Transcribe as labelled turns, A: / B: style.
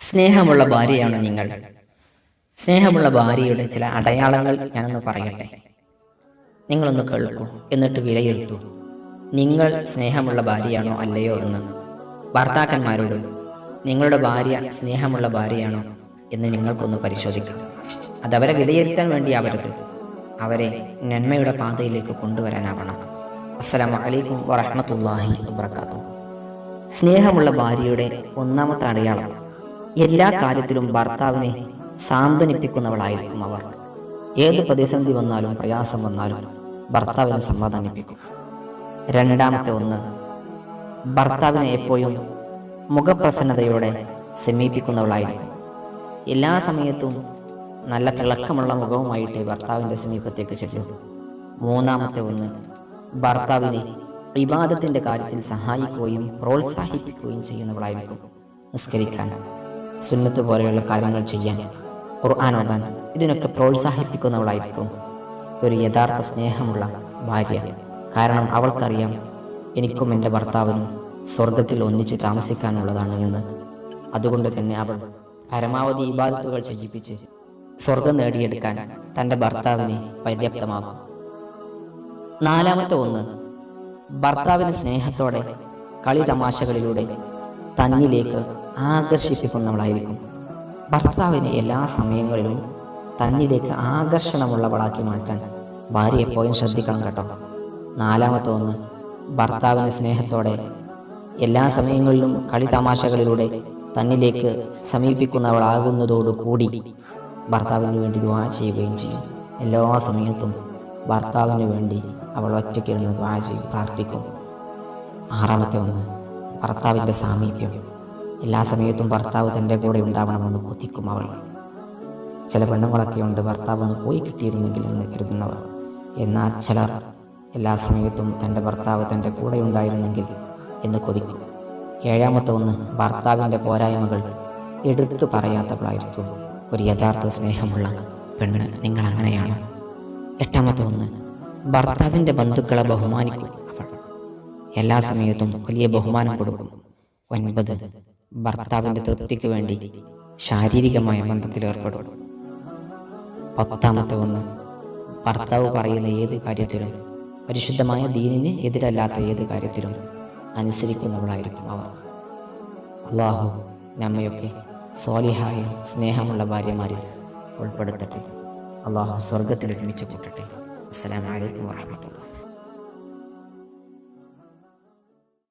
A: സ്നേഹമുള്ള ഭാര്യയാണോ നിങ്ങൾ? സ്നേഹമുള്ള ഭാര്യയുടെ ചില അടയാളങ്ങൾ ഞാനൊന്ന് പറയട്ടെ, നിങ്ങളൊന്ന് കേൾക്കൂ, എന്നിട്ട് വിലയിരുത്തൂ. നിങ്ങൾ സ്നേഹമുള്ള ഭാര്യയാണോ അല്ലയോ എന്ന്. ഭർത്താക്കന്മാരോട് നിങ്ങളുടെ ഭാര്യ സ്നേഹമുള്ള ഭാര്യയാണോ എന്ന് നിങ്ങൾക്കൊന്ന് പരിശോധിക്കാം. അതവരെ വിലയിരുത്താൻ വേണ്ടിയാവരുത്, അവരെ നന്മയുടെ പാതയിലേക്ക് കൊണ്ടുവരാനാവണം. അസ്സലാമു അലൈക്കും വറഹ്മത്തുള്ളാഹി വബറകാതുഹു. സ്നേഹമുള്ള ഭാര്യയുടെ ഒന്നാമത്തെ അടയാളം, എല്ലാ കാര്യത്തിലും ഭർത്താവിനെ സാന്ത്വനിപ്പിക്കുന്നവളായിരിക്കും അവർ. ഏത് പ്രതിസന്ധി വന്നാലും പ്രയാസം വന്നാലും ഭർത്താവിനെ സമാധാനിപ്പിക്കും. രണ്ടാമത്തെ ഒന്ന്, ഭർത്താവിനെ എപ്പോഴും മുഖപ്രസന്നതയോടെ സമീപിക്കുന്നവളായിരിക്കും. എല്ലാ സമയത്തും നല്ല തിളക്കമുള്ള മുഖവുമായിട്ട് ഭർത്താവിൻ്റെ സമീപത്തേക്ക് ചെല്ലും. മൂന്നാമത്തെ ഒന്ന്, ഭർത്താവിനെ ഇബാദത്തിന്റെ കാര്യത്തിൽ സഹായിക്കുകയും പ്രോത്സാഹിപ്പിക്കുകയും ചെയ്യുന്നവളായിരിക്കും. നിസ്കരിക്കാൻ, സുന്നത്ത് പോലെയുള്ള കാര്യങ്ങൾ ചെയ്യാൻ, ഖുർആൻ ഓതാൻ, ഇതിനൊക്കെ പ്രോത്സാഹിപ്പിക്കുന്നവളായിരിക്കും ഒരു യഥാർത്ഥ സ്നേഹമുള്ള ഭാര്യ. കാരണം അവൾക്കറിയാം എനിക്കും എൻ്റെ ഭർത്താവിനും സ്വർഗത്തിൽ ഒന്നിച്ച് താമസിക്കാനുള്ളതാണ് എന്ന്. അതുകൊണ്ട് തന്നെ അവൾ പരമാവധി ഇബാദത്തുകൾ ചെയ്യിപ്പിച്ച് സ്വർഗം നേടിയെടുക്കാൻ തൻ്റെ ഭർത്താവിനെ പര്യാപ്തമാകും. നാലാമത്തെ ഒന്ന്, ഭർത്താവിനെ സ്നേഹത്തോടെ കളി തമാശകളിലൂടെ തന്നിലേക്ക് ആകർഷിപ്പിക്കുന്നവളായിരിക്കും. ഭർത്താവിനെ എല്ലാ സമയങ്ങളിലും തന്നിലേക്ക് ആകർഷണമുള്ളവളാക്കി മാറ്റാൻ ഭാര്യ എപ്പോഴും ശ്രദ്ധിക്കണം കേട്ടോ. നാലാമത്തെ ഒന്ന്, ഭർത്താവിനെ സ്നേഹത്തോടെ എല്ലാ സമയങ്ങളിലും കളി തമാശകളിലൂടെ തന്നിലേക്ക് സമീപിക്കുന്നവളാകുന്നതോടുകൂടി ഭർത്താവിന് വേണ്ടി ദുആ ചെയ്യുകയും ചെയ്യും. എല്ലാ സമയത്തും ഭർത്താവിന് വേണ്ടി അവൾ ഒറ്റയ്ക്കിരുന്ന് ദുആ ചെയ്യും, പ്രാർത്ഥിക്കും. ആറാമത്തെ ഒന്ന്, ഭർത്താവിൻ്റെ സാമീപ്യം. എല്ലാ സമയത്തും ഭർത്താവ് തൻ്റെ കൂടെ ഉണ്ടാവണമെന്ന് കൊതിക്കും അവൾ. ചില പെണ്ണുങ്ങളൊക്കെ ഉണ്ട് ഭർത്താവ് ഒന്ന് പോയി കിട്ടിയിരുന്നെങ്കിൽ എന്ന് കരുതുന്നവർ. എന്നാൽ ചിലർ എല്ലാ സമയത്തും തൻ്റെ ഭർത്താവ് തൻ്റെ കൂടെ ഉണ്ടായിരുന്നെങ്കിൽ എന്ന് കൊതിക്കും. ഏഴാമത്തെ ഒന്ന്, ഭർത്താവിൻ്റെ പോരായ്മകൾ എടുത്തു പറയാത്തവളായിരിക്കും ഒരു യഥാർത്ഥ സ്നേഹമുള്ള പെണ്ണ്. നിങ്ങൾ അങ്ങനെയാണ്. എട്ടാമത്തെ ഒന്ന്, ഭർത്താവിൻ്റെ ബന്ധുക്കളെ ബഹുമാനിക്കും അവൾ. എല്ലാ സമയത്തും വലിയ ബഹുമാനം കൊടുക്കും. 9, ഭർത്താവിൻ്റെ തൃപ്തിക്ക് വേണ്ടി ശാരീരികമായ ബന്ധത്തിൽ ഏർപ്പെടും. 10ാമത്തെ ഒന്ന്, ഭർത്താവ് പറയുന്ന ഏത് കാര്യത്തിലും, പരിശുദ്ധമായ ദീനിന് എതിരല്ലാത്ത ഏത് കാര്യത്തിലും അനുസരിക്കുന്നവളായിരിക്കും അവർ. അല്ലാഹു നമ്മയൊക്കെ സ്വാലിഹായ സ്നേഹമുള്ള ഭാര്യമാരിൽ ഉൾപ്പെടുത്തട്ടെ. അല്ലാഹു സ്വർഗത്തിൽ ഒരുമിച്ച് കൂട്ടട്ടെ. അസ്സലാമു അലൈക്കും വറഹ്മത്തുള്ളാഹി.